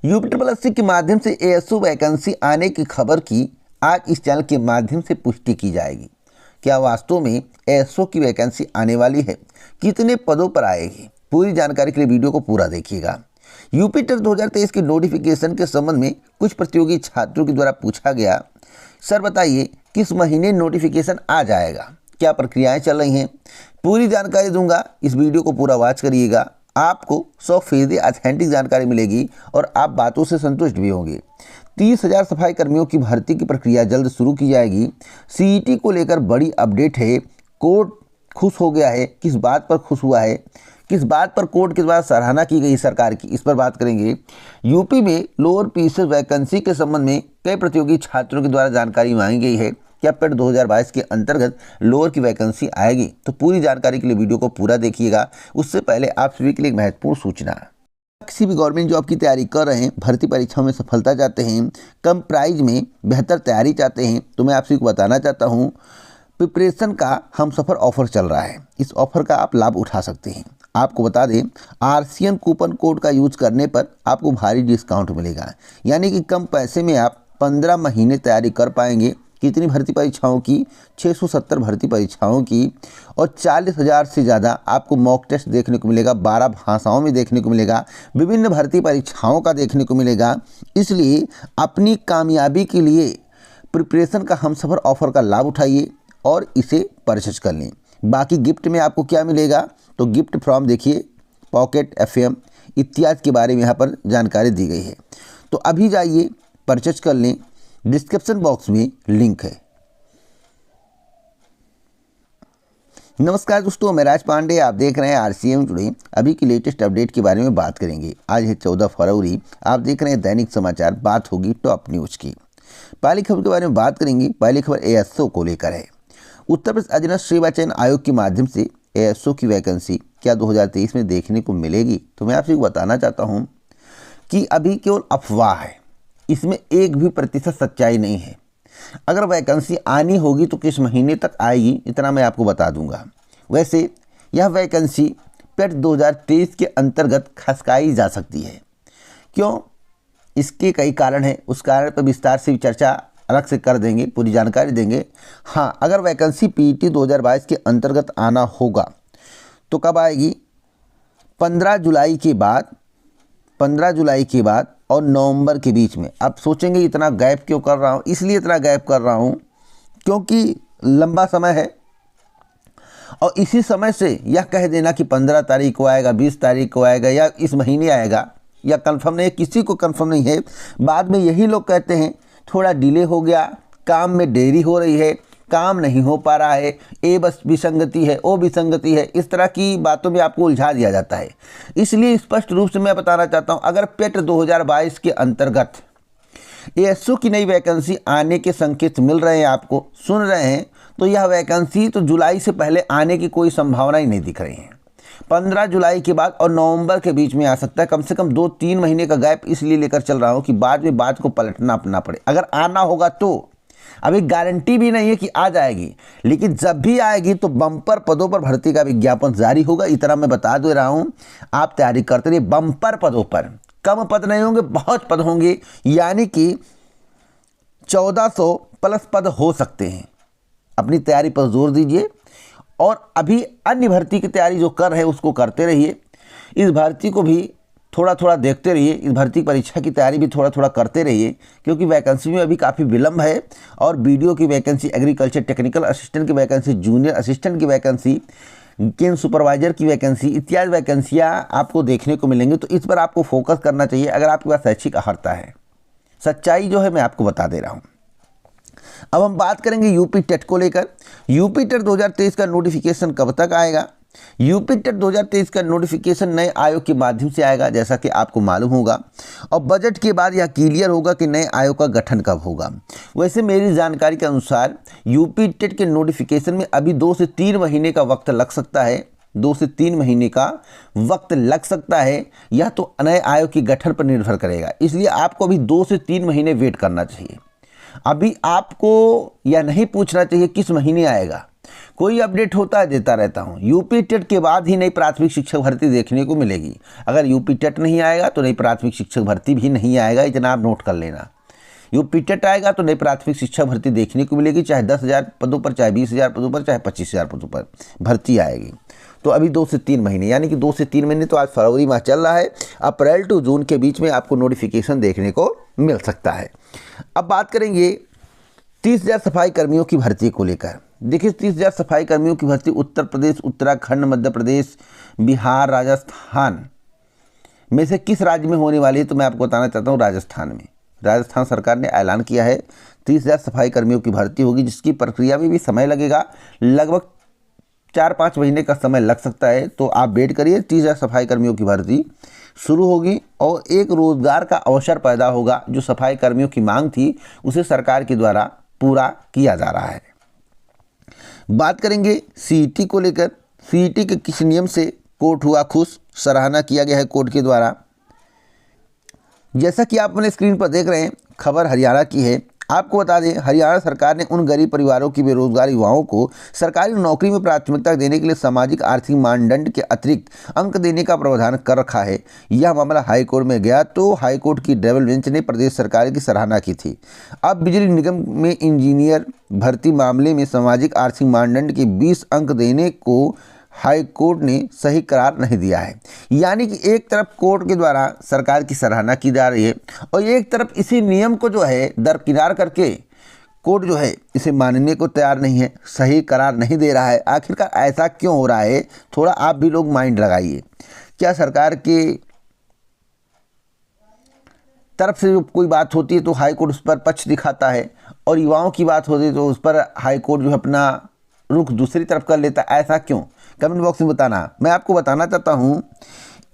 UP के माध्यम से एएसओ वैकेंसी आने की खबर की आज इस चैनल के माध्यम से पुष्टि की जाएगी। क्या वास्तव में एएसओ की वैकेंसी आने वाली है? कितने पदों पर आएगी? पूरी जानकारी के लिए वीडियो को पूरा देखिएगा। यूपी टेट 2023 के नोटिफिकेशन के संबंध में कुछ प्रतियोगी छात्रों के द्वारा पूछा गया, सर बताइए किस महीने नोटिफिकेशन आ जाएगा, क्या प्रक्रियाएं चल रही हैं? पूरी जानकारी दूंगा, इस वीडियो को पूरा वॉच करिएगा। आपको 100% ऑथेंटिक जानकारी मिलेगी और आप बातों से संतुष्ट भी होंगे। 30,000 सफाई कर्मियों की भर्ती की प्रक्रिया जल्द शुरू की जाएगी। सीईटी को लेकर बड़ी अपडेट है। कोर्ट खुश हो गया है। किस बात पर खुश हुआ है, किस बात पर कोर्ट के द्वारा सराहना की गई सरकार की, इस पर बात करेंगे। यूपी में लोअर पीसीएस वैकेंसी के संबंध में कई प्रतियोगी छात्रों के द्वारा जानकारी मांगी गई है। क्या पेट 2022 के अंतर्गत लोअर की वैकेंसी आएगी? तो पूरी जानकारी के लिए वीडियो को पूरा देखिएगा। उससे पहले आप सभी के लिए एक महत्वपूर्ण सूचना। किसी भी गवर्नमेंट जॉब की तैयारी कर रहे हैं, भर्ती परीक्षाओं में सफलता चाहते हैं, कम प्राइस में बेहतर तैयारी चाहते हैं, तो मैं आप सभी को बताना चाहता हूं, प्रिपरेशन का हमसफर ऑफर चल रहा है। इस ऑफर का आप लाभ उठा सकते हैं। आपको बता दें, आरसीएन कूपन कोड का यूज करने पर आपको भारी डिस्काउंट मिलेगा, यानी कि कम पैसे में आप 15 महीने तैयारी कर पाएंगे। कितनी भर्ती परीक्षाओं की? 670 भर्ती परीक्षाओं की, और 40,000 से ज़्यादा आपको मॉक टेस्ट देखने को मिलेगा। 12 भाषाओं में देखने को मिलेगा, विभिन्न भर्ती परीक्षाओं का देखने को मिलेगा। इसलिए अपनी कामयाबी के लिए प्रिपरेशन का हमसफर ऑफर का लाभ उठाइए और इसे परचेज कर लें। बाकी गिफ्ट में आपको क्या मिलेगा, तो गिफ्ट फ्रॉम देखिए, पॉकेट एफएम इत्यादि के बारे में यहाँ पर जानकारी दी गई है। तो अभी जाइए परचेज कर लें, डिस्क्रिप्शन बॉक्स में लिंक है। नमस्कार दोस्तों, मैं राज पांडे, आप देख रहे हैं आरसीएम टुडे। अभी की लेटेस्ट अपडेट के बारे में बात करेंगे। आज है 14 फरवरी, आप देख रहे हैं दैनिक समाचार। बात होगी टॉप न्यूज की। पहली खबर के बारे में बात करेंगे। पहली खबर एएसओ को लेकर है। उत्तर प्रदेश अधीनस्थ सेवा चयन आयोग के माध्यम से एएसओ की वैकेंसी क्या 2023 में देखने को मिलेगी? तो मैं आपसे बताना चाहता हूँ कि अभी केवल अफवाह है, इसमें 1 भी प्रतिशत सच्चाई नहीं है। अगर वैकेंसी आनी होगी तो किस महीने तक आएगी, इतना मैं आपको बता दूंगा। वैसे यह वैकेंसी पेट 2023 के अंतर्गत खसकाई जा सकती है। क्यों? इसके कई कारण हैं, उस कारण पर विस्तार से चर्चा अलग से कर देंगे, पूरी जानकारी देंगे। हाँ, अगर वैकेंसी पीईटी 2022 के अंतर्गत आना होगा तो कब आएगी? 15 जुलाई के बाद, 15 जुलाई के बाद और नवंबर के बीच में। आप सोचेंगे इतना गैप क्यों कर रहा हूँ? इसलिए इतना गैप कर रहा हूँ क्योंकि लंबा समय है, और इसी समय से यह कह देना कि 15 तारीख को आएगा, 20 तारीख को आएगा, या इस महीने आएगा, या कंफर्म नहीं है, किसी को कंफर्म नहीं है। बाद में यही लोग कहते हैं थोड़ा डिले हो गया, काम में देरी हो रही है, काम नहीं हो पा रहा है, ए बस विसंगति है, ओ विसंगति है, इस तरह की बातों में आपको उलझा दिया जाता है। इसलिए स्पष्ट रूप से मैं बताना चाहता हूं, अगर पेट 2022 के अंतर्गत एएसओ की नई वैकेंसी आने के संकेत मिल रहे हैं, आपको सुन रहे हैं, तो यह वैकेंसी तो जुलाई से पहले आने की कोई संभावना ही नहीं दिख रही है। 15 जुलाई के बाद और नवंबर के बीच में आ सकता है। कम से कम 2-3 महीने का गैप इसलिए लेकर चल रहा हूं कि बाद में बात को पलटना अपना पड़े। अगर आना होगा तो अभी गारंटी भी नहीं है कि आ जाएगी, लेकिन जब भी आएगी तो बम्पर पदों पर भर्ती का विज्ञापन जारी होगा। इतना मैं बता दे रहा हूं, आप तैयारी करते रहिए। बम्पर पदों पर, कम पद नहीं होंगे, बहुत पद होंगे, यानी कि 1400 प्लस पद हो सकते हैं। अपनी तैयारी पर जोर दीजिए और अभी अन्य भर्ती की तैयारी जो कर रहे हैं उसको करते रहिए। इस भर्ती को भी थोड़ा थोड़ा देखते रहिए, इस भर्ती परीक्षा की तैयारी भी थोड़ा थोड़ा करते रहिए, क्योंकि वैकेंसी में अभी काफ़ी विलम्ब है। और बीडीओ की वैकेंसी, एग्रीकल्चर टेक्निकल असिस्टेंट की वैकेंसी, जूनियर असिस्टेंट की वैकेंसी, केन सुपरवाइजर की वैकेंसी इत्यादि वैकेंसियाँ आपको देखने को मिलेंगी। तो इस पर आपको फोकस करना चाहिए अगर आपके पास शैक्षिक अर्हता है। सच्चाई जो है मैं आपको बता दे रहा हूँ। अब हम बात करेंगे यूपी टेट को लेकर। यूपी टेट 2023 का नोटिफिकेशन कब तक आएगा? यूपी टेट 2023 का नोटिफिकेशन नए आयोग के माध्यम से आएगा, जैसा कि आपको मालूम होगा, और बजट के बाद यह क्लियर होगा कि नए आयोग का गठन कब होगा। वैसे मेरी जानकारी के अनुसार यूपी टेट के नोटिफिकेशन में अभी 2 से 3 महीने का वक्त लग सकता है। 2 से 3 महीने का वक्त लग सकता है। यह तो नए आयोग के गठन पर निर्भर करेगा, इसलिए आपको अभी 2 से 3 महीने वेट करना चाहिए। अभी आपको यह नहीं पूछना चाहिए किस महीने आएगा, कोई अपडेट होता है देता रहता हूँ। यूपी टेट के बाद ही नई प्राथमिक शिक्षक भर्ती देखने को मिलेगी। अगर यूपी टेट नहीं आएगा तो नई प्राथमिक शिक्षक भर्ती भी नहीं आएगा, इतना आप नोट कर लेना। यूपी टेट आएगा तो नई प्राथमिक शिक्षक भर्ती देखने को मिलेगी, चाहे 10,000 पदों पर, चाहे 20,000 पदों पर, चाहे 25,000 पदों पर भर्ती आएगी। तो अभी 2 से 3 महीने, यानी कि 2 से 3 महीने, तो आज फरवरी माह चल रहा है, अप्रैल टू जून के बीच में आपको नोटिफिकेशन देखने को मिल सकता है। अब बात करेंगे 30,000 सफाई कर्मियों की भर्ती को लेकर। देखिए 30,000 सफाई कर्मियों की भर्ती उत्तर प्रदेश, उत्तराखंड, मध्य प्रदेश, बिहार, राजस्थान में से किस राज्य में होने वाली है? तो मैं आपको बताना चाहता हूँ राजस्थान में। राजस्थान सरकार ने ऐलान किया है 30,000 सफाई कर्मियों की भर्ती होगी, जिसकी प्रक्रिया में भी समय लगेगा, लगभग 4-5 महीने का समय लग सकता है। तो आप वेट करिए, 30,000 सफाई कर्मियों की भर्ती शुरू होगी और एक रोजगार का अवसर पैदा होगा। जो सफाई कर्मियों की मांग थी उसे सरकार के द्वारा पूरा किया जा रहा है। बात करेंगे सीईटी को लेकर। सीईटी के किस नियम से कोर्ट हुआ खुश? सराहना किया गया है कोर्ट के द्वारा। जैसा कि आप अपने स्क्रीन पर देख रहे हैं, खबर हरियाणा की है। आपको बता दें, हरियाणा सरकार ने उन गरीब परिवारों की बेरोजगार युवाओं को सरकारी नौकरी में प्राथमिकता देने के लिए सामाजिक आर्थिक मानदंड के अतिरिक्त अंक देने का प्रावधान कर रखा है। यह मामला हाईकोर्ट में गया तो हाईकोर्ट की डबल बेंच ने प्रदेश सरकार की सराहना की थी। अब बिजली निगम में इंजीनियर भर्ती मामले में सामाजिक आर्थिक मानदंड के 20 अंक देने को हाई कोर्ट ने सही करार नहीं दिया है। यानी कि एक तरफ कोर्ट के द्वारा सरकार की सराहना की जा रही है और एक तरफ इसी नियम को जो है दरकिनार करके कोर्ट जो है इसे मानने को तैयार नहीं है, सही करार नहीं दे रहा है। आखिरकार ऐसा क्यों हो रहा है? थोड़ा आप भी लोग माइंड लगाइए। क्या सरकार के तरफ से जो कोई बात होती है तो हाई कोर्ट उस पर पक्ष दिखाता है, और युवाओं की बात होती है तो उस पर हाई कोर्ट जो है अपना रुख दूसरी तरफ कर लेता है? ऐसा क्यों? कमेंट बॉक्स में बताना। मैं आपको बताना चाहता हूं,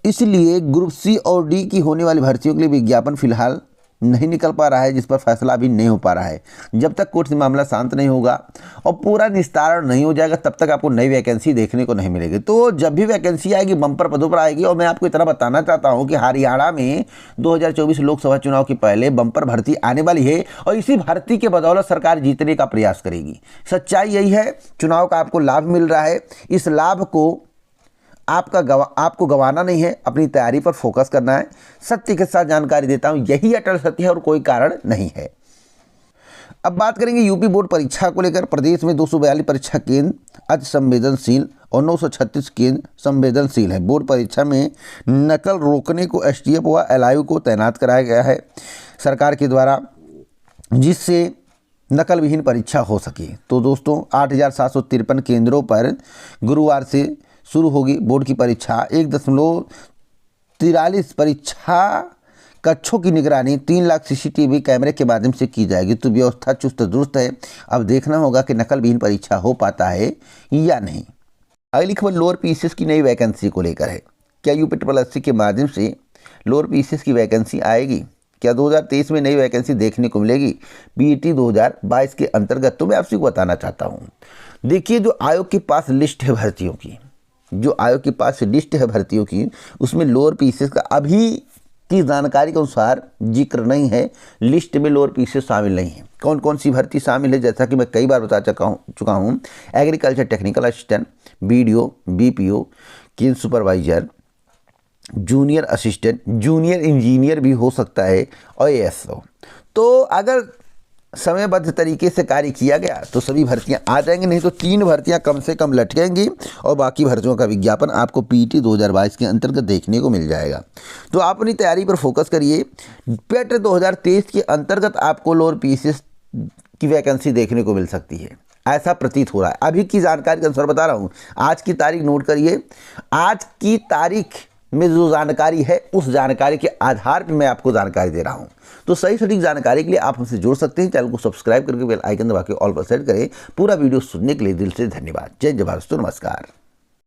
इसलिए ग्रुप सी और डी की होने वाली भर्तियों के लिए विज्ञापन फिलहाल नहीं निकल पा रहा है, जिस पर फैसला अभी नहीं हो पा रहा है। जब तक कोर्ट से मामला शांत नहीं होगा और पूरा निस्तारण नहीं हो जाएगा, तब तक आपको नई वैकेंसी देखने को नहीं मिलेगी। तो जब भी वैकेंसी आएगी बम्पर पदों पर आएगी। और मैं आपको इतना बताना चाहता हूं कि हरियाणा में 2024 लोकसभा चुनाव के पहले बम्पर भर्ती आने वाली है और इसी भर्ती के बदौलत सरकार जीतने का प्रयास करेगी। सच्चाई यही है, चुनाव का आपको लाभ मिल रहा है। इस लाभ को आपको गंवाना नहीं है, अपनी तैयारी पर फोकस करना है। सत्य के साथ जानकारी देता हूं, यही अटल सत्य है और कोई कारण नहीं है। अब बात करेंगे यूपी बोर्ड परीक्षा को लेकर। प्रदेश में 242 परीक्षा केंद्र अति संवेदनशील और 936 केंद्र संवेदनशील है। बोर्ड परीक्षा में नकल रोकने को एसटीएफ व एलआईयू को तैनात कराया गया है सरकार के द्वारा, जिससे नकल विहीन परीक्षा हो सके। तो दोस्तों 8,753 केंद्रों पर गुरुवार से शुरू होगी बोर्ड की परीक्षा। 1.43 परीक्षा कक्षों की निगरानी 3 लाख सीसीटीवी कैमरे के माध्यम से की जाएगी। तो व्यवस्था चुस्त दुरुस्त है। अब देखना होगा कि नकल विहीन परीक्षा हो पाता है या नहीं। अगली खबर लोअर पीसीएस की नई वैकेंसी को लेकर है। क्या यूपी के माध्यम से लोअर पीसीएस की वैकेंसी आएगी? क्या 2023 में नई वैकेंसी देखने को मिलेगी बीईटी 2022 के अंतर्गत? तो मैं आपसे बताना चाहता हूँ। देखिए, जो आयोग के पास लिस्ट है भर्तियों की, उसमें लोअर पीसीएस का अभी की जानकारी के अनुसार जिक्र नहीं है। लिस्ट में लोअर पीसीएस शामिल नहीं है। कौन कौन सी भर्ती शामिल है? जैसा कि मैं कई बार बता चुका हूँ, agriculture technical assistant, BDO, BPO, केंद्र supervisor, junior assistant, junior engineer भी हो सकता है और एएसओ। तो अगर समयबद्ध तरीके से कार्य किया गया तो सभी भर्तियां आ जाएंगी, नहीं तो 3 भर्तियां कम से कम लटकेंगी और बाकी भर्तियों का विज्ञापन आपको पीटी 2022 के अंतर्गत देखने को मिल जाएगा। तो आप अपनी तैयारी पर फोकस करिए। पेट 2023 के अंतर्गत आपको लोअर पीसीएस की वैकेंसी देखने को मिल सकती है, ऐसा प्रतीत हो रहा है। अभी की जानकारी के अनुसार बता रहा हूँ। आज की तारीख नोट करिए। आज की तारीख में जो जानकारी है उस जानकारी के आधार पर मैं आपको जानकारी दे रहा हूं। तो सही सटीक जानकारी के लिए आप हमसे जुड़ सकते हैं। चैनल को सब्सक्राइब करके बेल आइकन दबा के ऑल पर सेट करें। पूरा वीडियो सुनने के लिए दिल से धन्यवाद। जय जय भारत, नमस्कार।